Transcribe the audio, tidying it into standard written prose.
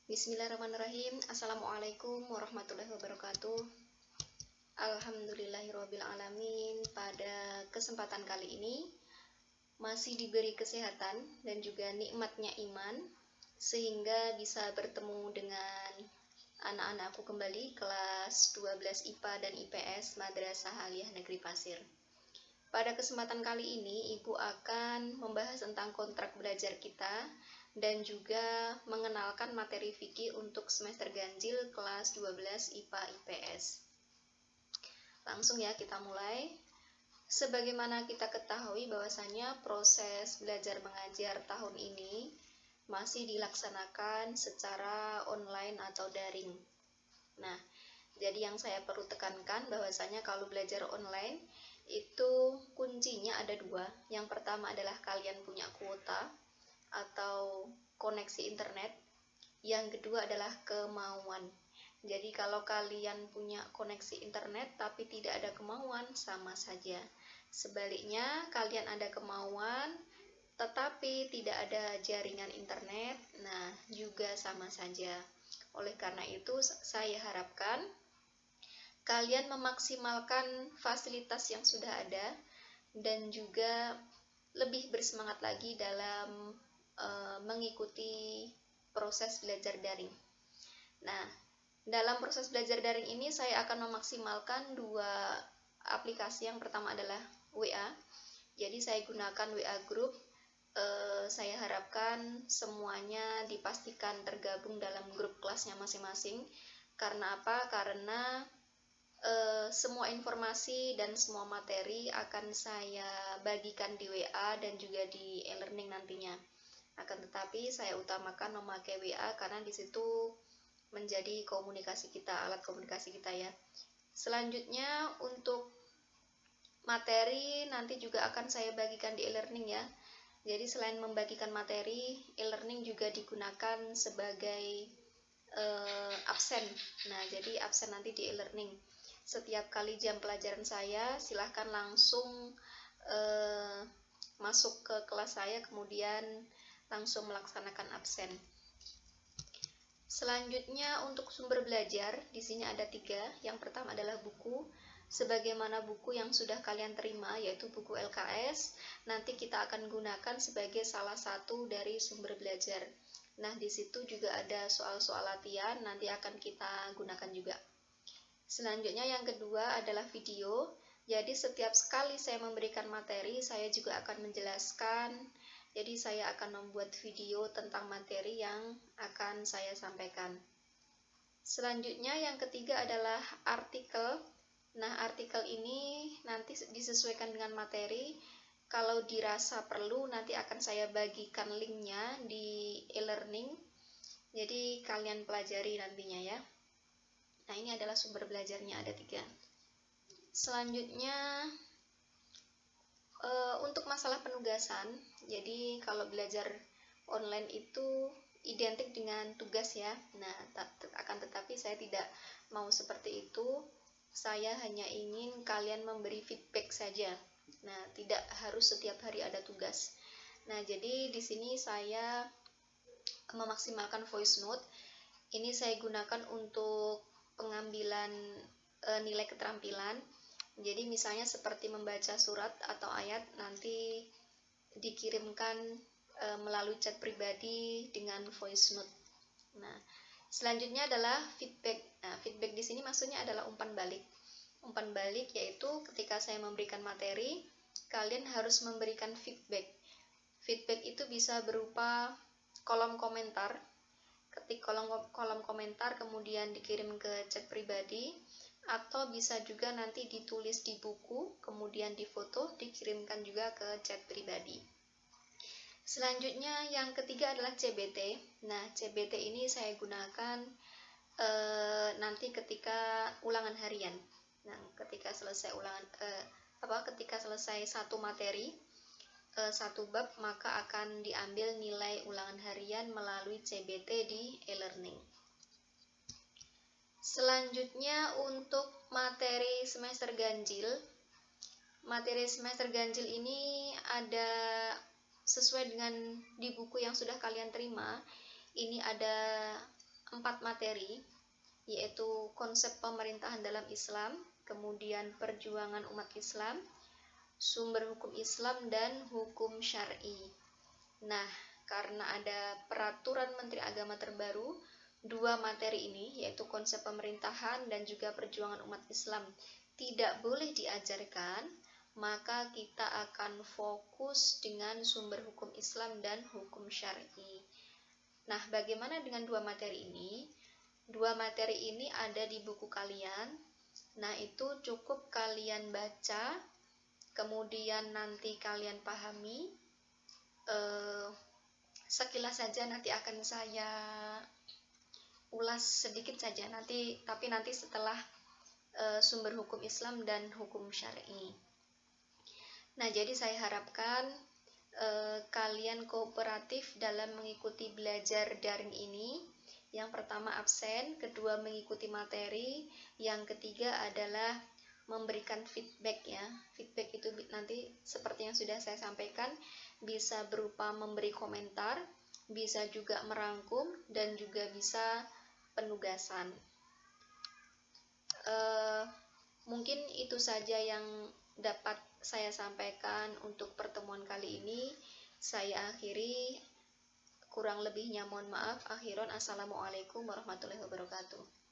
Bismillahirrahmanirrahim. Assalamualaikum warahmatullahi wabarakatuh. Alhamdulillahirabbil alamin. Pada kesempatan kali ini masih diberi kesehatan dan juga nikmatnya iman sehingga bisa bertemu dengan anak-anakku kembali kelas 12 IPA dan IPS Madrasah Aliyah Negeri Pasir. Pada kesempatan kali ini, Ibu akan membahas tentang kontrak belajar kita dan juga mengenalkan materi fikih untuk semester ganjil kelas 12 IPA IPS. Langsung ya kita mulai. Sebagaimana kita ketahui bahwasanya proses belajar mengajar tahun ini masih dilaksanakan secara online atau daring. Nah, jadi yang saya perlu tekankan bahwasanya kalau belajar online itu kuncinya ada dua. Yang pertama adalah kalian punya kuota atau koneksi internet. Yang kedua adalah kemauan. Jadi kalau kalian punya koneksi internet tapi tidak ada kemauan, sama saja. Sebaliknya, kalian ada kemauan tetapi tidak ada jaringan internet, nah juga sama saja. Oleh karena itu, saya harapkan kalian memaksimalkan fasilitas yang sudah ada dan juga lebih bersemangat lagi dalam mengikuti proses belajar daring. Nah, dalam proses belajar daring ini saya akan memaksimalkan dua aplikasi. Yang pertama adalah WA. Jadi saya gunakan WA Group. Saya harapkan semuanya dipastikan tergabung dalam grup kelasnya masing-masing. Karena apa? Karena semua informasi dan semua materi akan saya bagikan di WA dan juga di e-learning nantinya. Akan tetapi saya utamakan memakai WA karena di situ menjadi komunikasi kita, alat komunikasi kita ya. Selanjutnya untuk materi nanti juga akan saya bagikan di e-learning ya. Jadi selain membagikan materi, e-learning juga digunakan sebagai absen. Nah, jadi absen nanti di e-learning. Setiap kali jam pelajaran saya, silahkan langsung masuk ke kelas saya, kemudian langsung melaksanakan absen. Selanjutnya untuk sumber belajar, di sini ada 3. Yang pertama adalah buku, sebagaimana buku yang sudah kalian terima, yaitu buku LKS. Nanti kita akan gunakan sebagai salah satu dari sumber belajar. Nah, di situ juga ada soal-soal latihan, nanti akan kita gunakan juga. Selanjutnya yang kedua adalah video. Jadi setiap sekali saya memberikan materi, saya juga akan menjelaskan. Jadi saya akan membuat video tentang materi yang akan saya sampaikan. Selanjutnya yang ketiga adalah artikel. Nah, artikel ini nanti disesuaikan dengan materi. Kalau dirasa perlu, nanti akan saya bagikan linknya di e-learning. Jadi kalian pelajari nantinya ya. Nah, ini adalah sumber belajarnya, ada 3. Selanjutnya untuk masalah penugasan, jadi kalau belajar online itu identik dengan tugas ya. Nah, akan tetapi saya tidak mau seperti itu. Saya hanya ingin kalian memberi feedback saja. Nah, tidak harus setiap hari ada tugas. Nah, jadi di sini saya memaksimalkan voice note. Ini saya gunakan untuk pengambilan nilai keterampilan. Jadi misalnya seperti membaca surat atau ayat, nanti dikirimkan melalui chat pribadi dengan voice note. Nah, selanjutnya adalah feedback. Nah, feedback di sini maksudnya adalah umpan balik. Umpan balik yaitu ketika saya memberikan materi, kalian harus memberikan feedback. Feedback itu bisa berupa kolom komentar. Ketik kolom komentar kemudian dikirim ke chat pribadi, atau bisa juga nanti ditulis di buku kemudian difoto dikirimkan juga ke chat pribadi. Selanjutnya yang ketiga adalah CBT. Nah, CBT ini saya gunakan nanti ketika ulangan harian. Nah, ketika selesai ketika selesai satu materi, satu bab, maka akan diambil nilai ulangan harian melalui CBT di e-learning. Selanjutnya untuk materi semester ganjil. Materi semester ganjil ini ada sesuai dengan di buku yang sudah kalian terima. Ini ada 4 materi, yaitu konsep pemerintahan dalam Islam, kemudian perjuangan umat Islam, sumber hukum Islam, dan hukum syar'i. Nah, karena ada peraturan Menteri Agama terbaru, 2 materi ini, yaitu konsep pemerintahan dan juga perjuangan umat Islam, tidak boleh diajarkan, maka kita akan fokus dengan sumber hukum Islam dan hukum syar'i. Nah, bagaimana dengan 2 materi ini? 2 materi ini ada di buku kalian. Nah, itu cukup kalian baca, kemudian nanti kalian pahami. Sekilas saja nanti akan saya ulas sedikit saja tapi nanti setelah sumber hukum Islam dan hukum syar'i. Nah, jadi saya harapkan kalian kooperatif dalam mengikuti belajar daring ini. Yang pertama absen, kedua mengikuti materi, yang ketiga adalah memberikan feedback ya. Feedback itu nanti seperti yang sudah saya sampaikan, bisa berupa memberi komentar, bisa juga merangkum, dan juga bisa penugasan. Mungkin itu saja yang dapat saya sampaikan untuk pertemuan kali ini. Saya akhiri, kurang lebihnya mohon maaf. Akhiron, assalamualaikum warahmatullahi wabarakatuh.